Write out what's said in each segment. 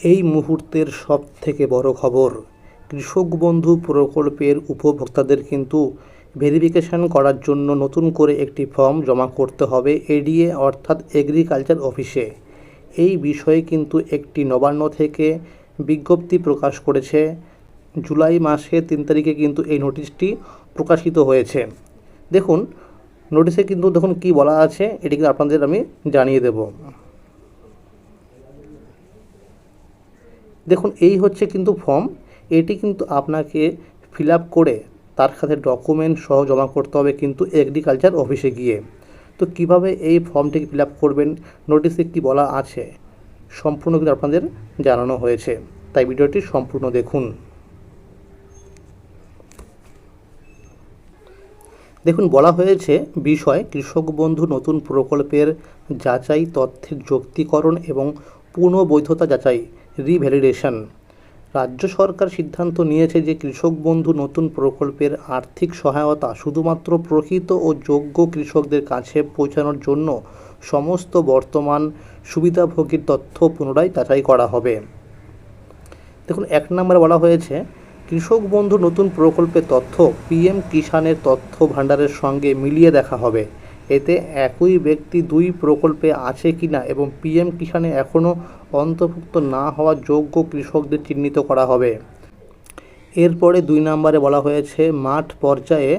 এই মুহূর্তের সবথেকে বড় খবর, কৃষক বন্ধু প্রকল্পের উপভোক্তাদের কিন্তু ভেরিফিকেশন করার জন্য নতুন করে একটি ফর্ম জমা করতে হবে এডিএ অর্থাৎ এগ্রিকালচার অফিসে। এই বিষয়ে কিন্তু একটি নবান্ন থেকে বিজ্ঞপ্তি প্রকাশ করেছে। জুলাই মাসের 3 তারিখে কিন্তু এই নোটিশটি প্রকাশিত হয়েছে। দেখুন নোটিশে কিন্তু দেখুন কি বলা আছে, এটি কিন্তু আপনাদের আমি জানিয়ে দেব। দেখুন এই হচ্ছে কিন্তু ফর্ম, এটি কিন্তু আপনাকে ফিল আপ করে তার সাথে ডকুমেন্ট সহ জমা করতে হবে কিন্তু এগ্রিকালচার অফিসে গিয়ে। তো কিভাবে এই ফর্মটিকে ফিল আপ করবেন, নোটিশে কী বলা আছে সম্পূর্ণ কিন্তু আপনাদের জানানো হয়েছে, তাই ভিডিওটি সম্পূর্ণ দেখুন। দেখুন বলা হয়েছে বিষয়, কৃষক বন্ধু নতুন প্রকল্পের যাচাই, তথ্যের যৌক্তিকরণ এবং পুনঃবৈধতা যাচাই রিভ্যালিডেশন। রাজ্য সরকার সিদ্ধান্ত নিয়েছে যে কৃষক বন্ধু নতুন প্রকল্পের আর্থিক সহায়তা শুধুমাত্র প্রকৃত ও যোগ্য কৃষকদের কাছে পৌঁছানোর জন্য সমস্ত বর্তমান সুবিধাভোগীর তথ্য পুনরায় যাচাই করা হবে। দেখুন 1 নম্বরে বলা হয়েছে কৃষক বন্ধু নতুন প্রকল্পের তথ্য পিএম কিষাণের তথ্য ভাণ্ডারের সঙ্গে মিলিয়ে দেখা হবে। এতে একই ব্যক্তি 2 প্রকল্পে আছে কিনা এবং পিএম কিষাণে এখনও অন্তর্ভুক্ত না হওয়া যোগ্য কৃষকদের চিহ্নিত করা হবে। এরপরে 2 নম্বরে বলা হয়েছে মাঠ পর্যায়ে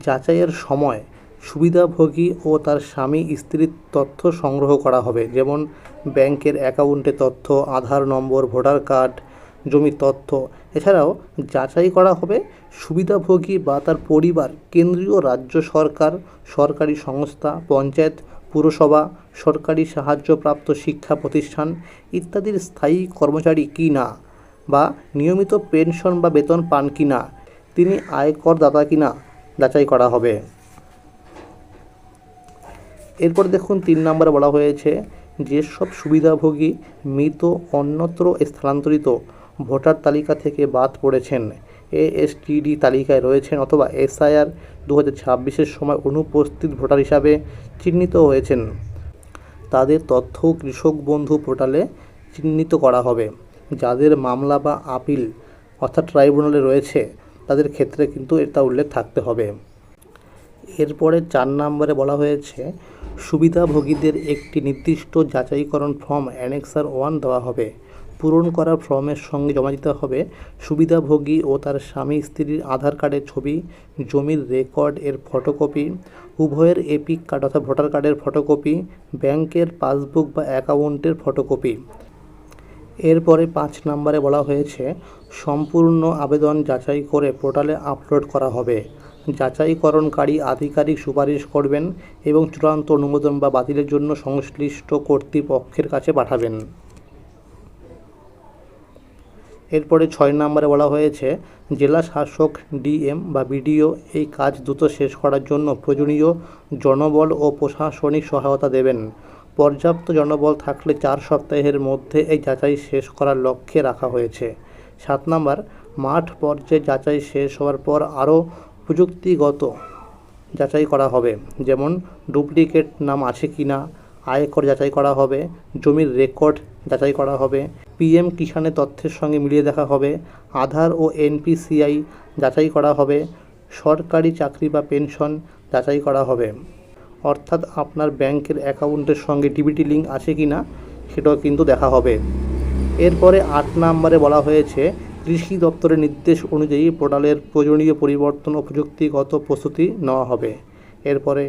যাচাইয়ের সময় সুবিধাভোগী ও তার স্বামী স্ত্রীর তথ্য সংগ্রহ করা হবে, যেমন ব্যাংকের অ্যাকাউন্টের তথ্য, আধার নম্বর, ভোটার কার্ড, জমির তথ্য। এছাড়াও যাচাই করা হবে সুবিধাভোগী বা তার পরিবার কেন্দ্রীয় রাজ্য সরকার, সরকারি সংস্থা, পঞ্চায়েত, পুরসভা, সরকারি সাহায্যপ্রাপ্ত শিক্ষা প্রতিষ্ঠান ইত্যাদির স্থায়ী কর্মচারী কি না, বা নিয়মিত পেনশন বা বেতন পান কি না, তিনি আয়করদাতা কি না যাচাই করা হবে। এরপর দেখুন 3 নম্বরে বলা হয়েছে যেসব সুবিধাভোগী মৃত, অন্যত্র স্থানান্তরিত, ভোটার তালিকা থেকে বাদ পড়েছেন, এএসটিডি তালিকায় রয়েছেন অথবা এসআইআর 2026-এর সময় অনুপস্থিত ভোটার হিসাবে চিহ্নিত হয়েছেন, তাদের তথ্য কৃষক বন্ধু পোর্টালে চিহ্নিত করা হবে। যাদের মামলা বা আপিল অর্থাৎ ট্রাইব্যুনালে রয়েছে তাদের ক্ষেত্রে কিন্তু এটা উল্লেখ থাকতে হবে। এরপরে 4 নম্বরে বলা হয়েছে সুবিধাভোগীদের একটি নির্দিষ্ট যাচাইকরণ ফর্ম অ্যানেক্সার 1 দেওয়া হবে। পূরণ করা ফর্মের সঙ্গে জমা দিতে হবে সুবিধাভোগী ও তার স্বামী স্ত্রীর আধার কার্ডের ছবি, জমির রেকর্ড এর ফটোকপি, উভয়ের এপিক কার্ড অর্থাৎ ভোটার কার্ডের ফটোকপি, ব্যাংকের পাসবুক বা অ্যাকাউন্টের ফটোকপি। এরপরে 5 নম্বরে বলা হয়েছে সম্পূর্ণ আবেদন যাচাই করে পোর্টালে আপলোড করা হবে। যাচাইকরণকারী আধিকারিক সুপারিশ করবেন এবং চূড়ান্ত অনুমোদন বা বাতিলের জন্য সংশ্লিষ্ট কর্তৃপক্ষের কাছে পাঠাবেন। এরপরে 6 নম্বরে বলা হয়েছে জেলা শাসক, ডিএম বা বিডিও এই কাজ দ্রুত শেষ করার জন্য প্রয়োজনীয় জনবল ও প্রশাসনিক সহায়তা দেবেন। পর্যাপ্ত জনবল থাকলে 4 সপ্তাহের মধ্যে এই যাচাই শেষ করার লক্ষ্যে রাখা হয়েছে। 7 নম্বর মাঠ পর্যায়ে যাচাই শেষ হওয়ার পর আরও প্রযুক্তিগত যাচাই করা হবে, যেমন ডুপ্লিকেট নাম আছে কি না, আয়কর যাচাই করা হবে, জমির রেকর্ড যাচাই করা হবে, পিএম কিষাণের তথ্যের সঙ্গে মিলিয়ে দেখা হবে, আধার ও এনপিসিআই যাচাই করা হবে, সরকারি চাকরি বা পেনশন যাচাই করা হবে, অর্থাৎ আপনার ব্যাংকের অ্যাকাউন্টের সঙ্গে ডিবিটি লিঙ্ক আছে কি না সেটাও কিন্তু দেখা হবে। এরপরে 8 নম্বরে বলা হয়েছে কৃষি দপ্তরের নির্দেশ অনুযায়ী পোর্টালের প্রয়োজনীয় পরিবর্তন ও প্রযুক্তিগত প্রস্তুতি নেওয়া হবে। এরপরে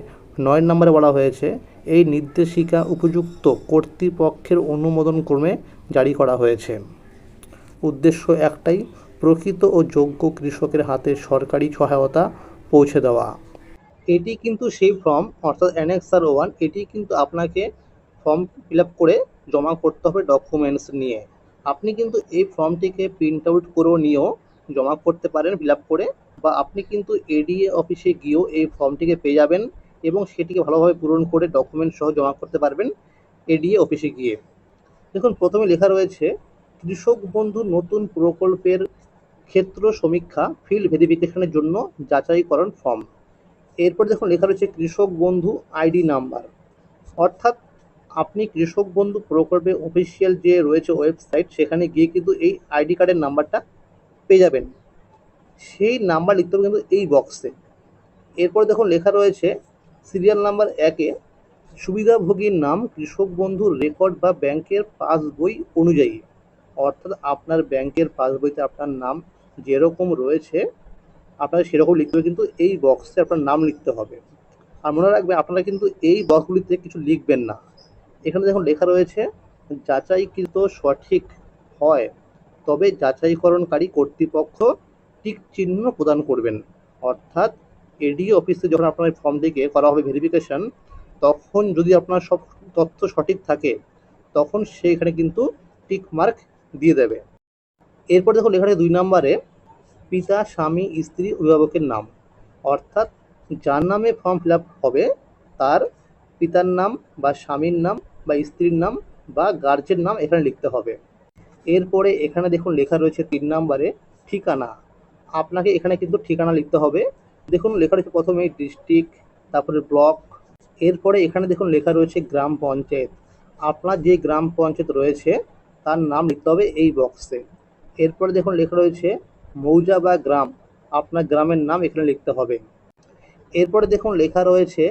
9 নম্বরে বলা হয়েছে এই নির্দেশিকা উপযুক্ত কর্তৃপক্ষের অনুমোদন ক্রমে জারি করা হয়েছে। উদ্দেশ্য একটাই, প্রকৃত ও যোগ্য কৃষকের হাতে সরকারি সহায়তা পৌঁছে দেওয়া। এটি কিন্তু সেই ফর্ম অর্থাৎ অ্যানেক্সার 1, এটি কিন্তু আপনাকে ফর্ম ফিল আপ করে জমা করতে হবে ডকুমেন্টস নিয়ে। আপনি কিন্তু এই ফর্মটিকে প্রিন্ট আউট করেও নিয়েও জমা করতে পারেন ফিল আপ করে, বা আপনি কিন্তু এডিএ অফিসে গিয়েও এই ফর্মটিকে পেয়ে যাবেন এবং সেটিকে ভালোভাবে পূরণ করে ডকুমেন্ট সহ জমা করতে পারবেন এডিএ অফিসে গিয়ে। দেখুন প্রথমে লেখা রয়েছে কৃষক বন্ধু নতুন প্রকল্পের ক্ষেত্র সমীক্ষা ফিল্ড ভেরিফিকেশনের জন্য যাচাইকরণ ফর্ম। এরপর দেখুন লেখা রয়েছে কৃষক বন্ধু আইডি নাম্বার, অর্থাৎ আপনি কৃষক বন্ধু প্রকল্পে অফিসিয়াল যে রয়েছে ওয়েবসাইট, সেখানে গিয়ে কিন্তু এই আইডি কার্ডের নাম্বারটা পেয়ে যাবেন। সেই নাম্বার লিখতে হবে কিন্তু এই বক্সে। এরপরে দেখুন লেখা রয়েছে সিরিয়াল নাম্বার 1-এ সুবিধাভোগীর নাম কৃষক বন্ধুর রেকর্ড বা ব্যাংকের পাসবই অনুযায়ী। অর্থাৎ আপনার ব্যাংকের পাসবইতে আপনার নাম যেরকম রয়েছে আপনার সেরকম লিখতে হবে, কিন্তু এই বক্সে আপনার নাম লিখতে হবে। আর মনে রাখবেন আপনারা কিন্তু এই বক্সগুলিতে কিছু লিখবেন না। এখানে দেখুন লেখা রয়েছে যাচাইকৃত সঠিক হয় তবে যাচাইকরণকারী কর্তৃপক্ষ টিক চিহ্ন প্রদান করবেন। অর্থাৎ এডিও অফিসে যখন আপনার ফর্মটিকে করা হবে ভেরিফিকেশন, তখন যদি আপনার সব তথ্য সঠিক থাকে তখন সেইখানে কিন্তু টিক মার্ক দিয়ে দেবে। এরপর দেখুন লেখা আছে 2 নম্বরে পিতা, স্বামী, স্ত্রী, অভিভাবকের নাম। অর্থাৎ যার নামে ফর্ম ফিল আপ হবে তার পিতার নাম বা স্বামীর নাম বা স্ত্রীর নাম বা গার্জেন নাম এখানে লিখতে হবে। এরপরে এখানে দেখুন লেখা রয়েছে 3 নম্বরে ঠিকানা। আপনাকে এখানে কিন্তু ঠিকানা লিখতে হবে। দেখুন লেখা রয়েছে প্রথমেই ডিস্ট্রিক্ট, তারপরে ব্লক। এরপরে এখানে দেখুন লেখা রয়েছে গ্রাম পঞ্চায়েত। আপনার যে গ্রাম পঞ্চায়েত রয়েছে তার নাম লিখতে হবে এই বক্সে। এরপরে দেখুন লেখা রয়েছে মৌজা বা গ্রাম, আপনার গ্রামের নাম এখানে লিখতে হবে। এরপরে দেখুন লেখা রয়েছে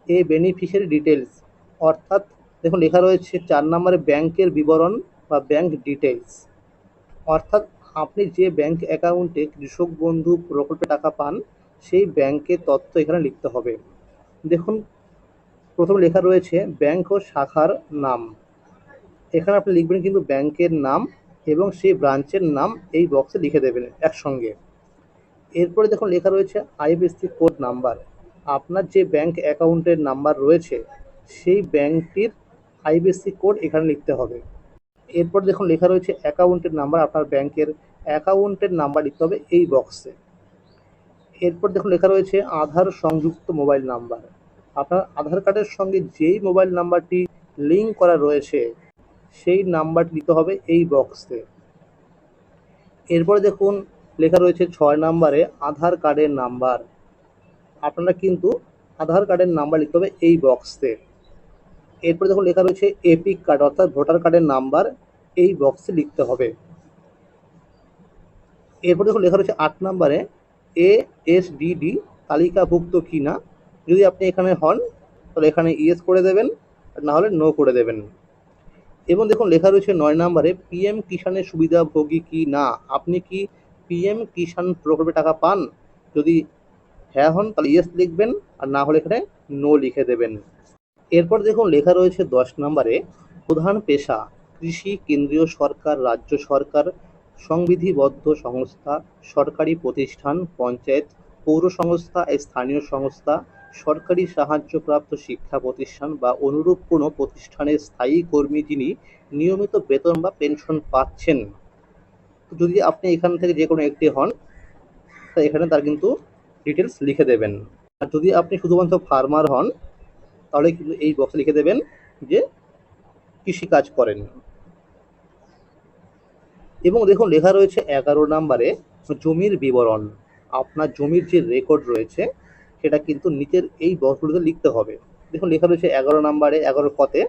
এ বেনিফিশিয়ারি ডিটেলস। অর্থাৎ দেখুন লেখা রয়েছে 4 নম্বরে ব্যাংকের বিবরণ বা ব্যাংক ডিটেলস। অর্থাৎ আপনি যে ব্যাংক অ্যাকাউন্টে কৃষক বন্ধু প্রকল্পে টাকা পান সেই ব্যাংকের তথ্য এখানে লিখতে হবে। দেখুন প্রথমে লেখা রয়েছে ব্যাংক ও শাখার নাম। এখানে আপনি লিখবেন কিন্তু ব্যাংকের নাম এবং সেই ব্রাঞ্চের নাম এই বক্সে লিখে দেবেন একসঙ্গে। এরপরে দেখুন লেখা রয়েছে আইএফএসসি কোড নাম্বার। আপনার যে ব্যাংক অ্যাকাউন্টের নাম্বার রয়েছে সেই ব্যাংকটির আইএফএসসি কোড এখানে লিখতে হবে। এরপর দেখুন লেখা রয়েছে অ্যাকাউন্টের নাম্বার, আপনার ব্যাংকের অ্যাকাউন্টের নাম্বার লিখতে হবে এই বক্সে। এরপর দেখুন লেখা রয়েছে আধার সংযুক্ত মোবাইল নাম্বার। আপনার আধার কার্ডের সঙ্গে যেই মোবাইল নাম্বারটি লিঙ্ক করা রয়েছে সেই নাম্বারটি দিতে হবে এই বক্সে। এরপরে দেখুন লেখা রয়েছে 6 নম্বরে আধার কার্ডের নাম্বার। আপনারা কিন্তু আধার কার্ডের নাম্বার লিখতে হবে এই বক্সে। এরপরে দেখুন লেখা রয়েছে এপিক কার্ড অর্থাৎ ভোটার কার্ডের নাম্বার এই বক্সে লিখতে হবে। এরপর দেখুন লেখা রয়েছে 8 নম্বরে এএসডিডি তালিকাভুক্ত কিনা। যদি আপনি এখানে হন তাহলে এখানে ইয়েস করে দেবেন, আর না হলে নো করে দেবেন। এবং দেখুন লেখা রয়েছে 9 নম্বরে পিএম কিষাণের সুবিধাভোগী কি না। আপনি কি পিএম কিষাণ প্রকল্পে টাকা পান? যদি হ্যাঁ হন তাহলে ইয়েস লিখবেন, আর না হলে এখানে নো লিখে দেবেন। এরপর দেখুন লেখা রয়েছে 10 নম্বরে প্রধান পেশা কৃষি, কেন্দ্রীয় সরকার, রাজ্য সরকার, সংবিধিবদ্ধ সংস্থা, সরকারি প্রতিষ্ঠান, পঞ্চায়েত, পৌর সংস্থা, স্থানীয় সংস্থা, সরকারি সাহায্যপ্রাপ্ত শিক্ষা প্রতিষ্ঠান বা অনুরূপ কোনো প্রতিষ্ঠানের স্থায়ী কর্মী যিনি নিয়মিত বেতন বা পেনশন পাচ্ছেন। তো যদি আপনি এখান থেকে যে কোনো একটি হন তা এখানে তার কিন্তু ডিটেলস লিখে দেবেন। আর যদি আপনি শুধুমাত্র ফার্মার হন তাহলে কিন্তু এই বক্সে লিখে দেবেন যে কৃষিকাজ করেন। এবং দেখুন লেখা রয়েছে 11 নম্বরে জমির বিবরণ। আপনার জমির যে রেকর্ড রয়েছে সেটা কিন্তু নিচের এই বক্সগুলোতে লিখতে হবে। দেখুন লেখা রয়েছে 11 নম্বরে 11 কতে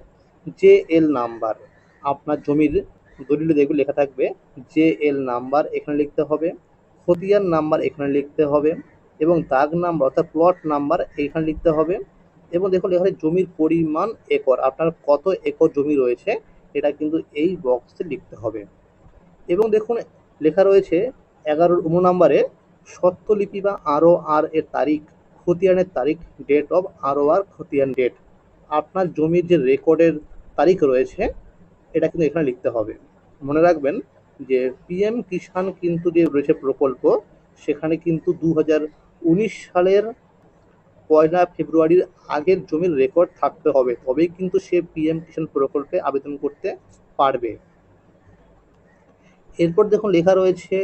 জেএল নাম্বার। আপনার জমির দলিলে যেগুলো লেখা থাকবে জেএল নাম্বার এখানে লিখতে হবে, খতিয়ান নাম্বার এখানে লিখতে হবে এবং দাগ নাম্বার অর্থাৎ প্লট নাম্বার এইখানে লিখতে হবে। এবং দেখুন এখানে জমির পরিমাণ একর, আপনার কত একর জমি রয়েছে এটা কিন্তু এই বক্সে লিখতে হবে। এবং দেখুন লেখা রয়েছে 11 নম্বরে স্বত্বলিপি বা আর এর তারিখ, খতিয়ানের তারিখ, ডেট অফ আর খতিয়ান ডেট। আপনার জমির যে রেকর্ডের তারিখ রয়েছে এটা কিন্তু এখানে লিখতে হবে। মনে রাখবেন যে পিএম কিষাণ কিন্তু যে রয়েছে প্রকল্প সেখানে কিন্তু 2019 সালের 1 ফেব্রুয়ারির আগের জমির রেকর্ড থাকতে হবে, তবেই কিন্তু সে পিএম কিষাণ প্রকল্পে আবেদন করতে পারবে। এরপর দেখুন লেখা রয়েছে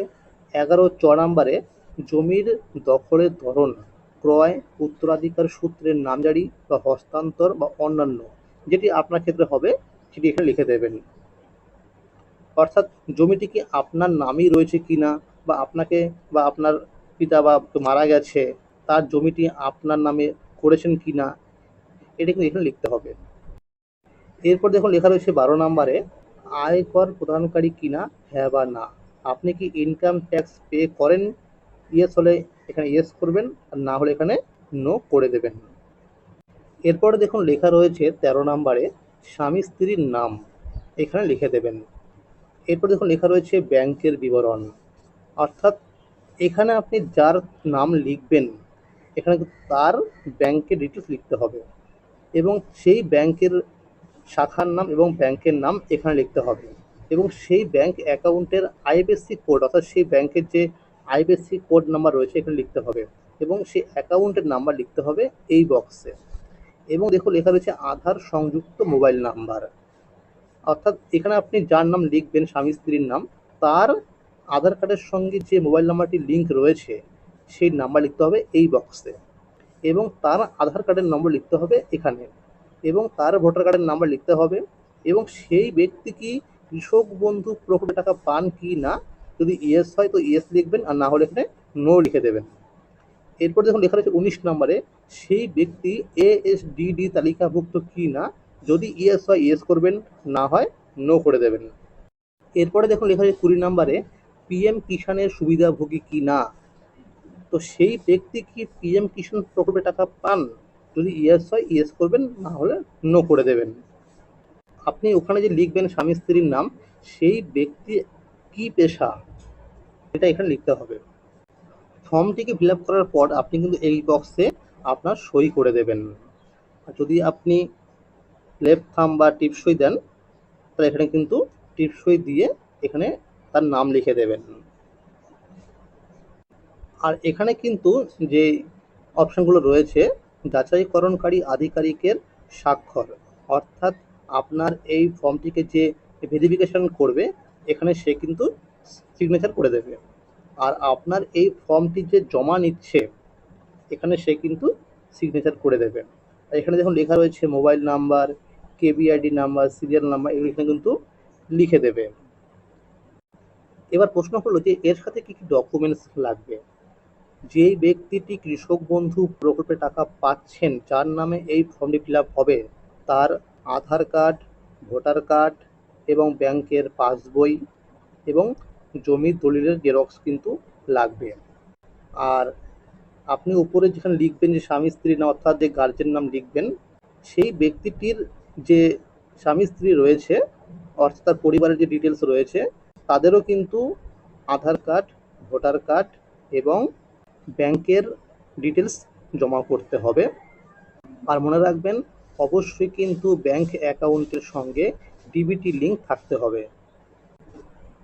11 নম্বরে জমির দখলের ধরন, ক্রয়, উত্তরাধিকার সূত্রের নামজারি বা হস্তান্তর বা অন্যান্য, যেটি আপনার ক্ষেত্রে হবে সেটি এখানে লিখে দেবেন। অর্থাৎ জমিটি কি আপনার নামই রয়েছে কিনা বা আপনাকে বা আপনার পিতা বা মারা গেছে তার জমিটি আপনার নামে করেছেন কিনা এটা কিন্তু এখানে লিখতে হবে। এরপর দেখুন লেখা রয়েছে 12 নম্বরে, আয়কর প্রদানকারী কিনা, হ্যাঁ বা না। আপনি কি ইনকাম ট্যাক্স পে করেন? ইয়েস হলে এখানে ইয়েস করবেন, আর না হলে এখানে নো করে দেবেন। এরপরে দেখুন লেখা রয়েছে 13 নম্বরে, স্বামী স্ত্রীর নাম এখানে লিখে দেবেন। এরপর দেখুন লেখা রয়েছে ব্যাংকের বিবরণ, অর্থাৎ এখানে আপনি যার নাম লিখবেন এখানে কিন্তু তার ব্যাংকের ডিটেলস লিখতে হবে এবং সেই ব্যাংকের শাখার নাম এবং ব্যাংকের নাম এখানে লিখতে হবে এবং সেই ব্যাংক অ্যাকাউন্টের আইএফএসসি কোড, অর্থাৎ সেই ব্যাংকের যে আইএফএসসি কোড নাম্বার রয়েছে এখানে লিখতে হবে এবং সেই অ্যাকাউন্টের নাম্বার লিখতে হবে এই বক্সে। এবং দেখুন লেখা রয়েছে আধার সংযুক্ত মোবাইল নাম্বার, অর্থাৎ এখানে আপনি যার নাম লিখবেন স্বামী স্ত্রীর নাম, তার আধার কার্ডের সঙ্গে যে মোবাইল নাম্বারটি লিঙ্ক রয়েছে সেই নাম্বার লিখতে হবে এই বক্সে এবং তার আধার কার্ডের নম্বর লিখতে হবে এখানে এবং তার ভোটার কার্ডের নাম্বার লিখতে হবে এবং সেই ব্যক্তি কি কৃষক বন্ধু প্রকল্পে টাকা পান কি না, যদি ইয়েস হয় তো ইয়েস লিখবেন আর না হলে এখানে নো লিখে দেবেন। এরপর দেখুন লেখা রয়েছে 19 নম্বরে, সেই ব্যক্তি এএসডিডি তালিকাভুক্ত কি না, যদি ইয়েস হয় ইয়েস করবেন, না হয় নো করে দেবেন। এরপরে দেখুন লেখা রয়েছে 20 নম্বরে, পিএম কিষাণের সুবিধাভোগী কি না, তো সেই ব্যক্তি কি পিএম কিষাণ প্রকল্পে টাকা পান, যদি ইয়েস হয় ইয়েস করবেন, না হলে নো করে দেবেন। আপনি ওখানে যে লিখবেন স্বামী স্ত্রীর নাম, সেই ব্যক্তি কি পেশা এটা এখানে লিখতে হবে। ফর্মটিকে ফিল আপ করার পর আপনি কিন্তু এই বক্সে আপনার সই করে দেবেন। আর যদি আপনি লেফট থাম্ব বা টিপসই দেন তাহলে এখানে কিন্তু টিপসই দিয়ে এখানে তার নাম লিখে দেবেন। আর এখানে কিন্তু যে অপশানগুলো রয়েছে, যাচাইকরণকারী আধিকারিকের স্বাক্ষর, অর্থাৎ আপনার এই ফর্মটিকে যে ভেরিফিকেশন করবে এখানে সে কিন্তু সিগনেচার করে দেবে আর আপনার এই ফর্মটি যে জমা নিচ্ছে এখানে সে কিন্তু সিগনেচার করে দেবে। আর এখানে দেখুন লেখা রয়েছে mobile number, KBID number, serial number, এগুলো এখানে কিন্তু লিখে দেবে। এবার প্রশ্ন হলো যে এর সাথে কি কি ডকুমেন্টস লাগবে। যেই ব্যক্তিটি কৃষক বন্ধু প্রকল্পে টাকা পাচ্ছেন, যার নামে এই ফর্মটি ফিল আপ হবে, তার আধার কার্ড, ভোটার কার্ড এবং ব্যাংকের পাসবই এবং জমির দলিলের জেরক্স কিন্তু লাগবে। আর আপনি উপরে যেখানে লিখবেন যে স্বামী স্ত্রীর নাম, অর্থাৎ যে গার্জেন নাম লিখবেন, সেই ব্যক্তিটির যে স্বামী স্ত্রী রয়েছে অর্থাৎ তার পরিবারের যে ডিটেলস রয়েছে তাদেরও কিন্তু আধার কার্ড, ভোটার কার্ড এবং ব্যাংকের ডিটেলস জমা করতে হবে। আর মনে রাখবেন অবশ্যই কিন্তু ব্যাংক অ্যাকাউন্টের সঙ্গে ডিবিটি লিঙ্ক থাকতে হবে।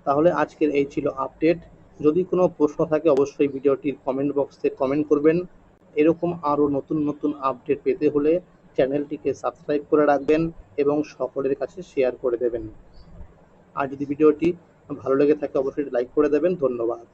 তাহলে আজকের এই ছিল আপডেট। যদি কোনো প্রশ্ন থাকে অবশ্যই ভিডিওটির কমেন্ট বক্সে কমেন্ট করবেন। এরকম আরও নতুন নতুন আপডেট পেতে হলে চ্যানেলটিকে সাবস্ক্রাইব করে রাখবেন এবং সকলের কাছে শেয়ার করে দেবেন। আর যদি ভিডিওটি ভালো লেগে থাকে অবশ্যই লাইক করে দেবেন। ধন্যবাদ।